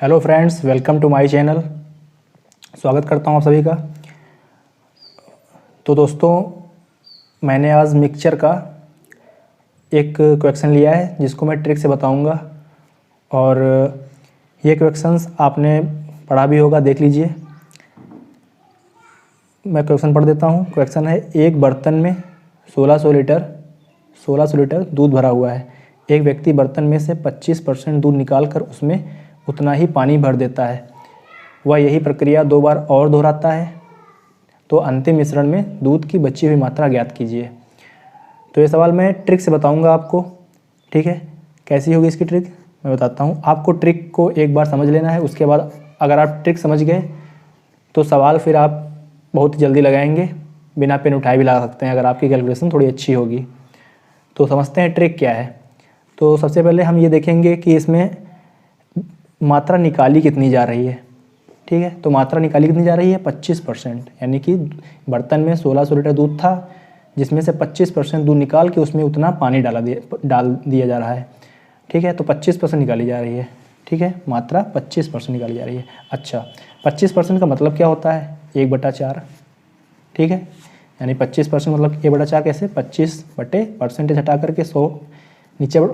Hello friends, welcome to my channel. स्वागत करता हूं आप सभी का। तो दोस्तों, मैंने आज मिक्सचर का एक क्वेश्चन लिया है जिसको मैं ट्रिक से बताऊंगा। और ये क्वेश्चंस आपने पढ़ा भी होगा, देख लीजिए। मैं क्वेश्चन पढ़ देता हूं। क्वेश्चन है, एक बर्तन में 1600 लीटर दूध भरा हुआ है। एक व्यक्ति बर्तन में से 25% दूध निकालकर उसमें उतना ही पानी भर देता है। वह यही प्रक्रिया 2 बार और दोहराता है, तो अंतिम मिश्रण में दूध की बची हुई मात्रा ज्ञात कीजिए। तो ये सवाल मैं ट्रिक से बताऊंगा आपको, ठीक है। कैसी होगी इसकी ट्रिक मैं बताता हूँ आपको। ट्रिक को एक बार समझ लेना है, उसके बाद अगर आप ट्रिक समझ गए तो सवाल फिर आप बहुत जल्दी लगाएंगे, बिना पेन उठाए भी लगा सकते हैं अगर आपकी कैलकुलेशन थोड़ी अच्छी होगी। तो समझते हैं ट्रिक क्या है। तो सबसे पहले हम ये देखेंगे कि इसमें मात्रा निकाली कितनी जा रही है, ठीक है। तो मात्रा निकाली कितनी जा रही है, 25%। यानी कि बर्तन में 1600 लीटर दूध था, जिसमें से 25% दूध निकाल के उसमें उतना पानी डाल दिया जा रहा है, ठीक है। तो 25% निकाली जा रही है, ठीक है। मात्रा 25% निकाली जा रही है। अच्छा, 25% का मतलब क्या होता है, 1/4, ठीक है। यानी 25% मतलब 1/4 कैसे, 25 बटे परसेंटेज हटा करके 100 नीचे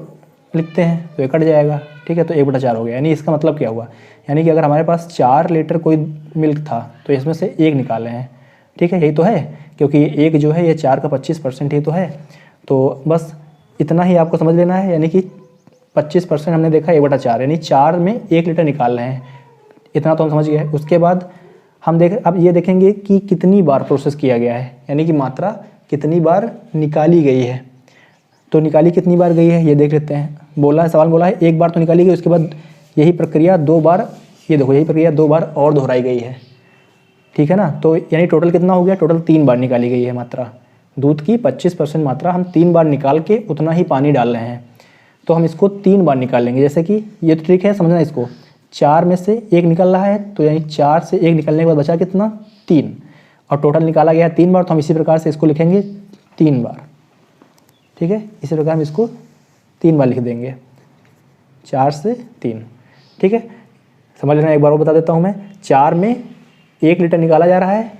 लिखते हैं तो ये कट जाएगा, ठीक है। तो 1/4 हो गया। यानी इसका मतलब क्या हुआ, यानी कि अगर हमारे पास 4 लीटर कोई मिल्क था तो इसमें से 1 निकाले हैं, ठीक है। यही तो है, क्योंकि ये 1 जो है ये 4 का 25% ही तो है। तो बस इतना ही आपको समझ लेना है। यानी कि 25% हमने देखा 1/4, यानी 4 में 1 लीटर निकाल रहे हैं, इतना तो हम समझ गए। उसके बाद हम अब ये देखेंगे कि कितनी बार प्रोसेस किया गया है, यानी कि मात्रा कितनी बार निकाली गई है। तो निकाली कितनी बार गई है ये देख लेते हैं। सवाल बोला है 1 बार तो निकाली गई, उसके बाद यही प्रक्रिया 2 बार, ये देखो यही प्रक्रिया 2 बार और दोहराई गई है, ठीक है ना। तो यानी टोटल कितना हो गया, टोटल 3 बार निकाली गई है मात्रा। दूध की 25% मात्रा हम 3 बार निकाल के उतना ही पानी डाल रहे हैं, तो हम इसको 3 बार निकाल लेंगे। जैसे कि ये तो ट्रिक है, समझना इसको। 4 में से 1 निकल रहा है, तो यानी 4 से 1 निकलने के बाद बचा कितना, 3, और टोटल निकाला गया है 3 बार। तो हम इसी प्रकार से इसको लिखेंगे 3 बार, ठीक है। इसी प्रकार हम इसको 3 बार लिख देंगे, 4 से 3, ठीक है। समझ लेना, एक बार और बता देता हूँ मैं। 4 में 1 लीटर निकाला जा रहा है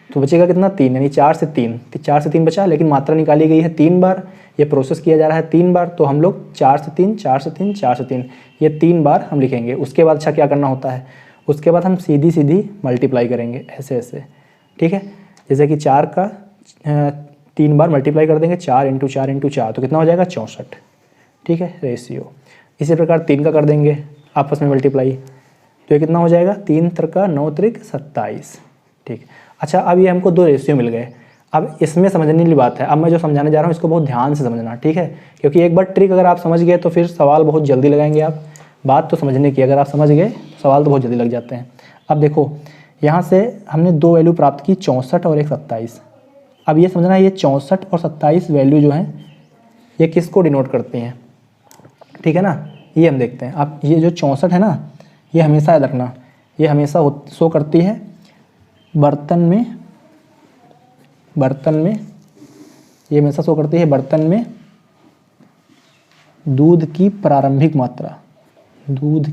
तो बचेगा कितना, 3, यानी 4 से 3, 4 से 3 बचा, लेकिन मात्रा निकाली गई है 3 बार। ये प्रोसेस किया जा रहा है 3 बार, तो हम लोग 4 से 3, 4 से 3, 4 से 3, ये 3 बार हम लिखेंगे। उसके बाद अच्छा क्या करना होता है, उसके बाद हम सीधी मल्टीप्लाई करेंगे ऐसे, ठीक है। जैसे कि 4 का 3 बार मल्टीप्लाई कर देंगे, 4 × 4 × 4, तो कितना हो जाएगा, 64, ठीक है, रेशियो। इसी प्रकार 3 का कर देंगे आपस में मल्टीप्लाई, तो ये कितना हो जाएगा, 3 × 9 = 27, ठीक। अच्छा, अब ये हमको 2 रेशियो मिल गए। अब इसमें समझने वाली बात है, अब मैं जो समझाने जा रहा हूँ इसको बहुत ध्यान से समझना, ठीक है। क्योंकि एक बार ट्रिक अगर आप समझ गए तो फिर सवाल बहुत जल्दी लगाएंगे आप। बात तो समझने की, अगर आप समझ गए सवाल तो बहुत जल्दी लग जाते हैं। अब देखो, यहाँ से हमने 2 वैल्यू प्राप्त की, 64 और एक 27। अब ये समझना, ये 64 और 27 वैल्यू जो हैं ये किसको डिनोट करती हैं, ठीक है ना। ये हम देखते हैं। अब ये जो 64 है ना, ये हमेशा याद रखना, ये हमेशा शो करती है बर्तन में, ये हमेशा शो करती है बर्तन में दूध की प्रारंभिक मात्रा, दूध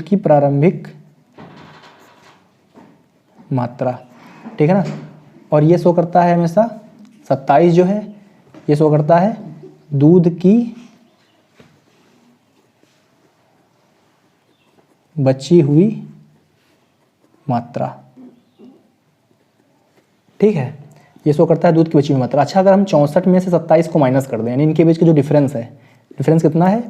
की प्रारंभिक मात्रा, ठीक है ना। और ये शो करता है हमेशा 27 जो है, ये शो करता है दूध की बची हुई मात्रा, ठीक है। ये शो करता है दूध की बची हुई मात्रा। अच्छा, अगर हम 64 में से 27 को माइनस कर दें, यानी इनके बीच का जो डिफरेंस है, डिफरेंस कितना है,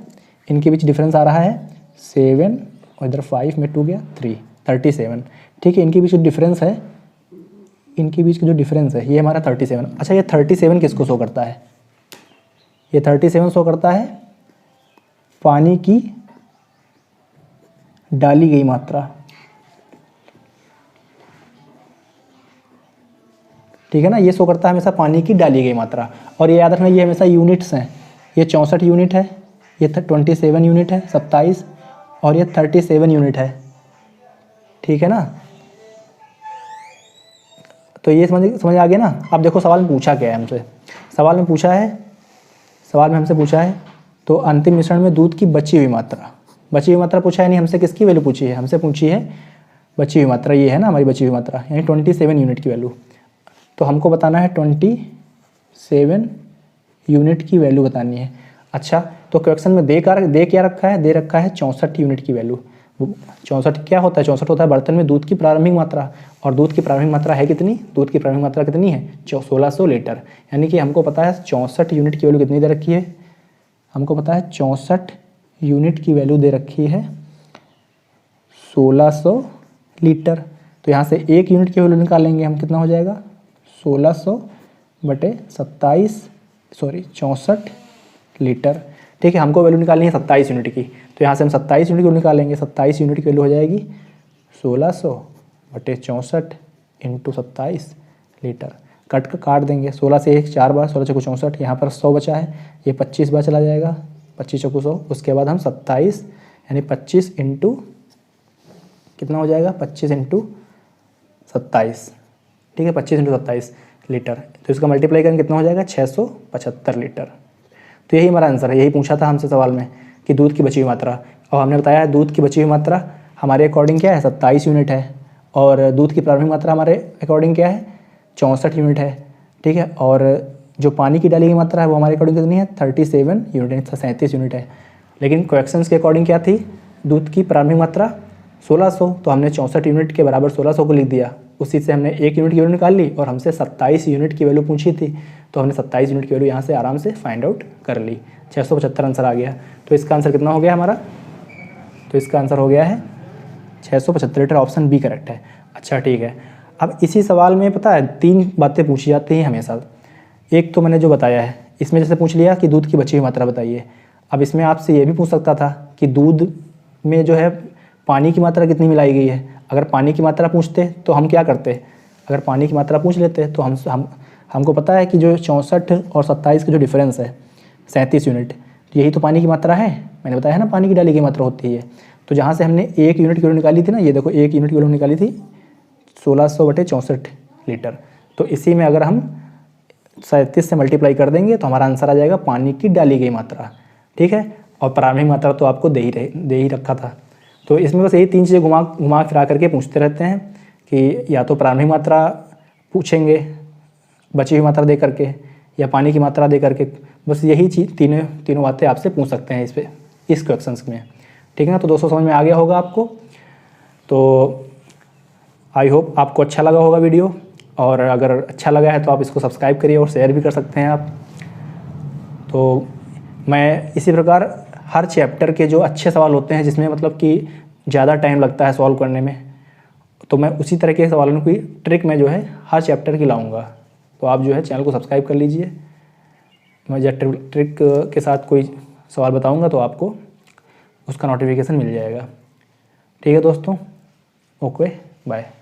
इनके बीच डिफरेंस आ रहा है 7, और इधर 5 में 2 गया 3, 37, ठीक है। इनके बीच जो डिफरेंस है, इनके बीच का जो डिफरेंस है ये हमारा 37। अच्छा, ये 37 किसको शो करता है, ये 37 शो करता है पानी की डाली गई मात्रा, ठीक है ना। ये शो करता है हमेशा पानी की डाली गई मात्रा। और ये याद रखना, ये हमेशा यूनिट्स हैं। ये 64 यूनिट है, ये 27 यूनिट है, 27, और ये 37 यूनिट है, ठीक है ना। तो ये समझ आ गया ना। अब देखो सवाल में पूछा क्या है हमसे, सवाल में हमसे पूछा है तो अंतिम मिश्रण में दूध की बची हुई मात्रा पूछा है, नहीं हमसे किसकी वैल्यू पूछी है, हमसे पूछी है बची हुई मात्रा, ये है ना हमारी बची हुई मात्रा, यानी 27 यूनिट की वैल्यू। तो हमको बताना है 27 यूनिट की वैल्यू बतानी है। अच्छा, तो क्वेश्चन में दे क्या रखा है, दे रखा है 64 यूनिट की वैल्यू। 64 क्या होता है, 64 होता है बर्तन में दूध की प्रारंभिक मात्रा, और दूध की प्रारंभिक मात्रा है कितनी, दूध की प्रारंभिक मात्रा कितनी है 1600 लीटर। यानी कि हमको पता है 64 यूनिट की वैल्यू कितनी दे रखी है, हमको पता है 64 यूनिट की वैल्यू दे रखी है 1600 लीटर। तो यहाँ से 1 यूनिट की वैल्यू निकालेंगे हम, कितना हो जाएगा 64 लीटर। ठीक है, हमको वैल्यू निकालनी है 27 यूनिट की, तो यहाँ से हम 27 यूनिट की वैल्यू निकालेंगे। 27 यूनिट की वैल्यू हो जाएगी 1600/64 × 27 लीटर। काट देंगे, 16 से 1 4 बार, 16 चौको 64, यहाँ पर 100 बचा है, ये 25 बार चला जाएगा, 25 चौको 100। उसके बाद हम 27 यानी 25 इंटू कितना हो जाएगा 25 इंटू 27, ठीक है 25 इंटू 27 लीटर। तो इसका मल्टीप्लाई करेंगे कितना हो जाएगा 675 लीटर। तो यही हमारा आंसर है, यही पूछा था हमसे सवाल में कि दूध की बची हुई मात्रा, और हमने बताया दूध की बची हुई मात्रा हमारे अकॉर्डिंग क्या है 27 यूनिट है, और दूध की प्रारंभिक मात्रा हमारे अकॉर्डिंग क्या है 64 यूनिट है, ठीक है। और जो पानी की डाली की मात्रा है वो हमारे अकॉर्डिंग कितनी है 37 यूनिट, 37 यूनिट है। लेकिन क्वेश्चंस के अकॉर्डिंग क्या थी, दूध की प्रारंभिक मात्रा 1600, तो हमने 64 यूनिट के बराबर 1600 को लिख दिया। उसी से हमने 1 यूनिट की वैल्यू निकाल ली, और हमसे 27 यूनिट की वैल्यू पूछी थी, तो हमने 27 यूनिट की वैल्यू यहाँ से आराम से फाइंड आउट कर ली। 675 आंसर आ गया। तो इसका आंसर कितना हो गया हमारा, तो इसका आंसर हो गया है 675 लीटर, ऑप्शन बी करेक्ट है। अच्छा ठीक है, अब इसी सवाल में पता है 3 बातें पूछी जाती हैं हमेशा। एक तो मैंने जो बताया है, इसमें जैसे पूछ लिया कि दूध की बची हुई मात्रा बताइए। अब इसमें आपसे ये भी पूछ सकता था कि दूध में जो है पानी की मात्रा कितनी मिलाई गई है। अगर पानी की मात्रा पूछते तो हम क्या करते, अगर पानी की मात्रा पूछ लेते तो हमको पता है कि जो 64 और 27 का जो डिफरेंस है 37 यूनिट, तो यही तो पानी की मात्रा है। मैंने बताया है ना पानी की डाली की मात्रा होती है। तो जहाँ से हमने 1 यूनिट की वैल्यू निकाली थी ना, ये देखो 1 यूनिट की वैल्यू निकाली थी 1600/64 लीटर। तो इसी में अगर हम 37 से मल्टीप्लाई कर देंगे तो हमारा आंसर आ जाएगा पानी की डाली गई मात्रा, ठीक है। और प्रारंभिक मात्रा तो आपको दे ही रखा था। तो इसमें बस यही 3 चीज़ें घुमा फिरा करके पूछते रहते हैं कि या तो प्रारंभिक मात्रा पूछेंगे बची हुई मात्रा दे करके, या पानी की मात्रा दे करके। बस यही चीज़ तीनों बातें आपसे पूछ सकते हैं इस क्वेश्चंस में, ठीक है ना। तो दोस्तों समझ में आ गया होगा आपको। तो आई होप आपको अच्छा लगा होगा वीडियो, और अगर अच्छा लगा है तो आप इसको सब्सक्राइब करिए और शेयर भी कर सकते हैं आप। तो मैं इसी प्रकार हर चैप्टर के जो अच्छे सवाल होते हैं जिसमें मतलब कि ज़्यादा टाइम लगता है सॉल्व करने में, तो मैं उसी तरह के सवालों की ट्रिक में जो है हर चैप्टर की लाऊंगा। तो आप जो है चैनल को सब्सक्राइब कर लीजिए। मैं जब ट्रिक के साथ कोई सवाल बताऊंगा तो आपको उसका नोटिफिकेशन मिल जाएगा। ठीक है दोस्तों, ओके बाय।